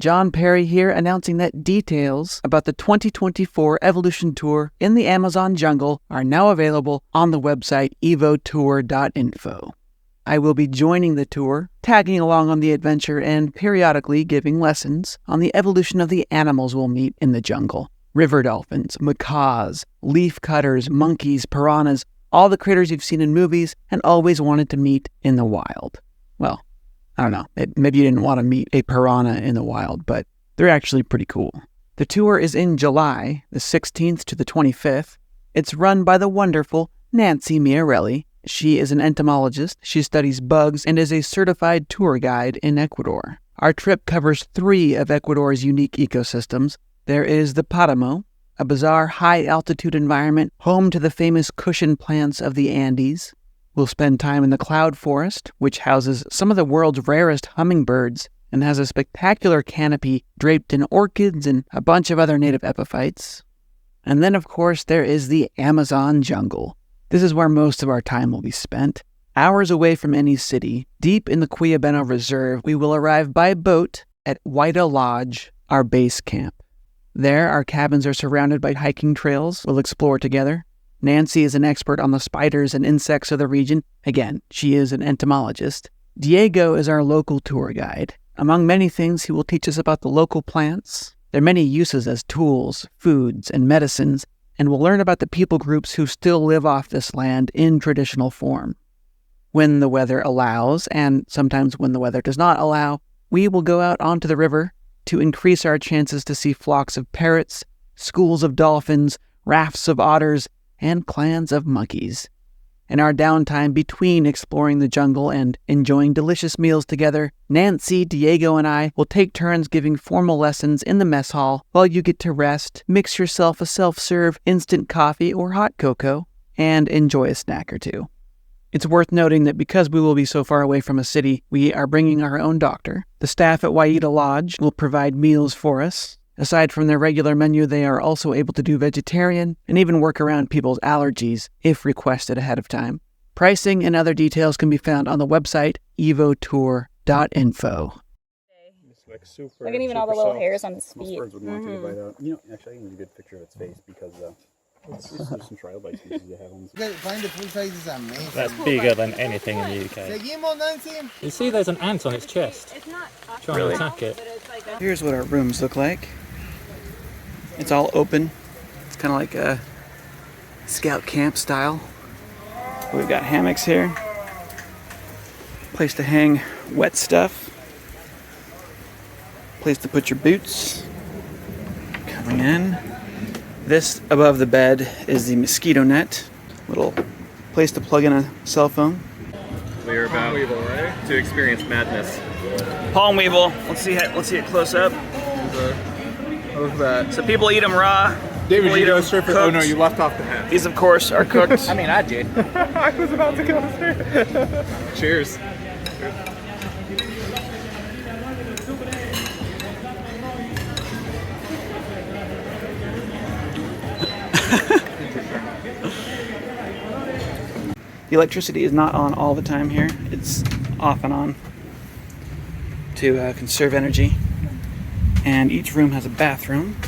John Perry here, announcing that details about the 2024 Evolution Tour in the Amazon jungle are now available on the website evotour.info. I will be joining the tour, tagging along on the adventure, and periodically giving lessons on the evolution of the animals we'll meet in the jungle. River dolphins, macaws, leaf cutters, monkeys, piranhas, all the critters you've seen in movies and always wanted to meet in the wild. Well, I don't know, maybe you didn't want to meet a piranha in the wild, but they're actually pretty cool. The tour is in July, the 16th to the 25th. It's run by the wonderful Nancy Miarelli. She is an entomologist, she studies bugs, and is a certified tour guide in Ecuador. Our trip covers 3 of Ecuador's unique ecosystems. There is the Paramo, a bizarre high-altitude environment home to the famous cushion plants of the Andes. We'll spend time in the cloud forest, which houses some of the world's rarest hummingbirds and has a spectacular canopy draped in orchids and a bunch of other native epiphytes. And then, of course, there is the Amazon jungle. This is where most of our time will be spent. Hours away from any city, deep in the Cuyabeno Reserve, we will arrive by boat at Huayra Lodge, our base camp. There, our cabins are surrounded by hiking trails we'll explore together. Nancy is an expert on the spiders and insects of the region. Again, she is an entomologist. Diego is our local tour guide. Among many things, he will teach us about the local plants, their many uses as tools, foods, and medicines, and we'll learn about the people groups who still live off this land in traditional form. When the weather allows, and sometimes when the weather does not allow, we will go out onto the river to increase our chances to see flocks of parrots, schools of dolphins, rafts of otters, and clans of monkeys. In our downtime between exploring the jungle and enjoying delicious meals together, Nancy, Diego, and I will take turns giving formal lessons in the mess hall while you get to rest, mix yourself a self-serve instant coffee or hot cocoa, and enjoy a snack or two. It's worth noting that because we will be so far away from a city, we are bringing our own doctor. The staff at Huayra Lodge will provide meals for us. Aside from their regular menu, they are also able to do vegetarian and even work around people's allergies if requested ahead of time. Pricing and other details can be found on the website evotour.info. Look at even all the little hairs on his feet. Most birds would want you to bite out. You know, actually, I can get a good picture of its face because there's some trilobite species that have ones. Find the full size is amazing. That's bigger than anything in the UK. You see there's an ant on its chest. Trying to attack it. Here's what our rooms look like. It's all open. It's kind of like a scout camp style. We've got hammocks here. Place to hang wet stuff. Place to put your boots. Coming in. This above the bed is the mosquito net. Little place to plug in a cell phone. We are about to experience madness. Palm weevil. Let's see it close up. Look at that. So people eat them raw. David, you go straight for. Oh no, you left off the hat. These, of course, are cooked. I mean, I did. I was about to go straight. Cheers. The electricity is not on all the time here. It's off and on to conserve energy. And each room has a bathroom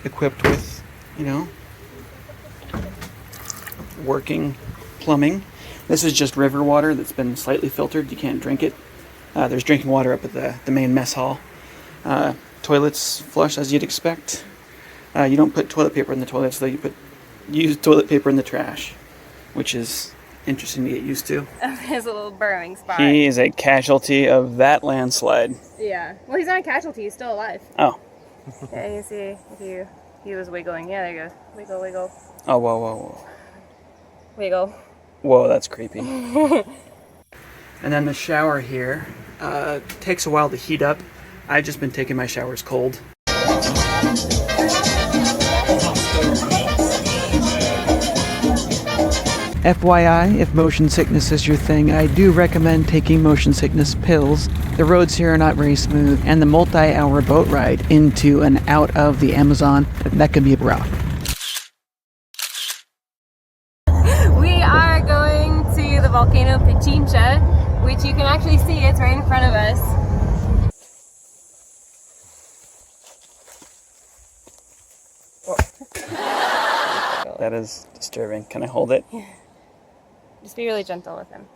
equipped with, working plumbing. This is just river water that's been slightly filtered. You can't drink it. There's drinking water up at the main mess hall. Toilets flush as you'd expect. You don't put toilet paper in the toilets, though. You use toilet paper in the trash, which is interesting to get used to. His little burrowing spot. He is a casualty of that landslide. Yeah. Well, he's not a casualty. He's still alive. Oh. Yeah, you can see if he was wiggling. Yeah, there you go. Wiggle, wiggle. Oh, whoa. Wiggle. Whoa, that's creepy. And then the shower here takes a while to heat up. I've just been taking my showers cold. FYI, if motion sickness is your thing, I do recommend taking motion sickness pills. The roads here are not very smooth, and the multi-hour boat ride into and out of the Amazon, that can be rough. We are going to the volcano Pichincha, which you can actually see. It's right in front of us. That is disturbing. Can I hold it? Just be really gentle with him.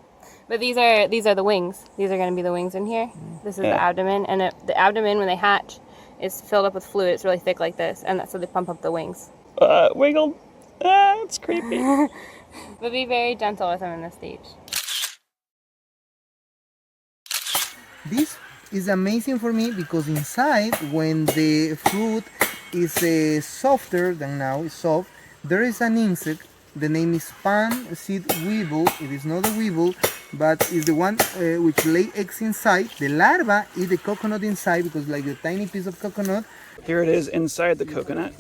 But these are the wings. These are going to be the wings in here. This is the abdomen, and the abdomen when they hatch is filled up with fluid. It's really thick like this, and that's how they pump up the wings. Wiggled. It's creepy. But be very gentle with them in this stage. This is amazing for me because inside, when the fruit is softer than now, it's soft, there is an insect. The name is pan seed weevil. It is not a weevil, but is the one which lay eggs inside. The larva eat the coconut inside because like a tiny piece of coconut. Here it is inside the coconut.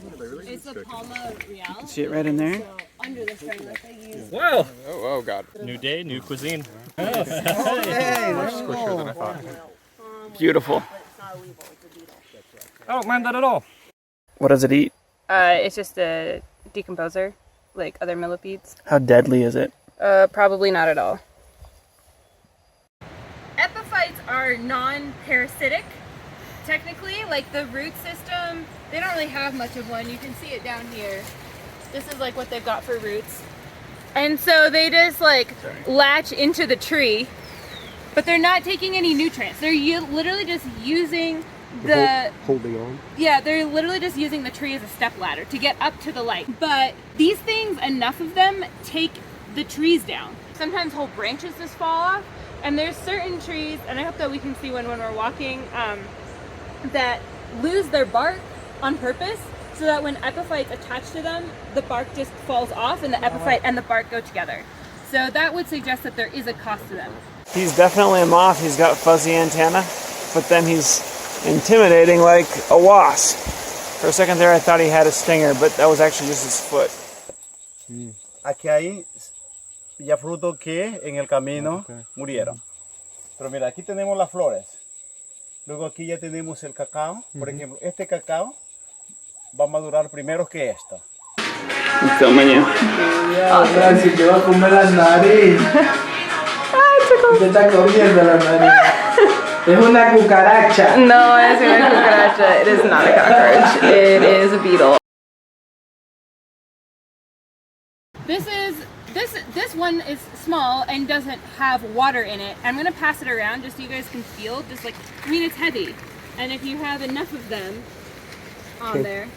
It's the Palma Real. See it right in there? So under the framework they use. Wow! Oh, God. New day, new cuisine. Hey, Squishier than I thought. Beautiful. I don't mind that at all. What does it eat? It's just a decomposer, like other millipedes. How deadly is it? Probably not at all. Epiphytes are non-parasitic. Technically, like the root system, they don't really have much of one. You can see it down here. This is like what they've got for roots. And so they just like latch into the tree, but they're not taking any nutrients. They're literally just using Holding on. yeah, they're literally just using the tree as a step ladder to get up to the light. But these things, enough of them, take the trees down. Sometimes whole branches just fall off. And there's certain trees, and I hope that we can see one when we're walking, that lose their bark on purpose so that when epiphytes attach to them, the bark just falls off and the epiphyte and the bark go together. So that would suggest that there is a cost to them. He's definitely a moth. He's got fuzzy antenna, but then he's intimidating like a wasp. For a second there I thought he had a stinger, but that was actually just his foot. Aquí hay ya frutos que en el camino murieron. Pero mira, aquí tenemos las flores. Luego aquí ya tenemos el cacao. Por ejemplo, este cacao va a madurar primero que esto. Si te va a comer la nariz. Te está comiendo la nariz. Es una cucaracha. No, it's not a cucaracha. It is not a cockroach. It is a beetle. This one is small and doesn't have water in it. I'm gonna pass it around just so you guys can feel. Just like, I mean, it's heavy, and if you have enough of them on there.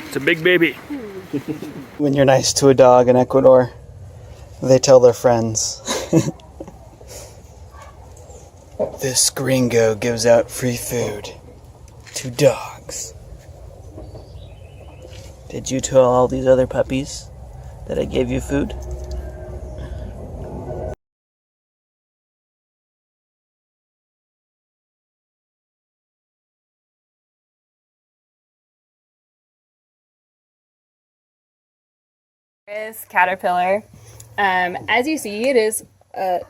It's a big baby. When you're nice to a dog in Ecuador, they tell their friends. This gringo gives out free food to dogs. Did you tell all these other puppies that I gave you food? This caterpillar, as you see, it is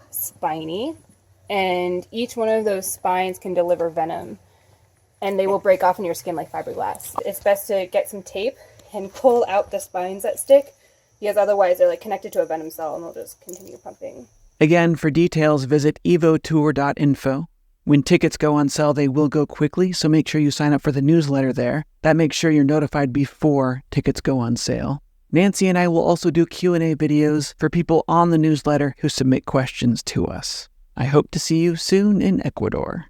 spiny, and each one of those spines can deliver venom, and they will break off in your skin like fiberglass. It's best to get some tape and pull out the spines that stick, because otherwise they're like connected to a venom cell and they'll just continue pumping. Again, for details, visit evotour.info. When tickets go on sale, they will go quickly, so make sure you sign up for the newsletter there. That makes sure you're notified before tickets go on sale. Nancy and I will also do Q&A videos for people on the newsletter who submit questions to us. I hope to see you soon in Ecuador.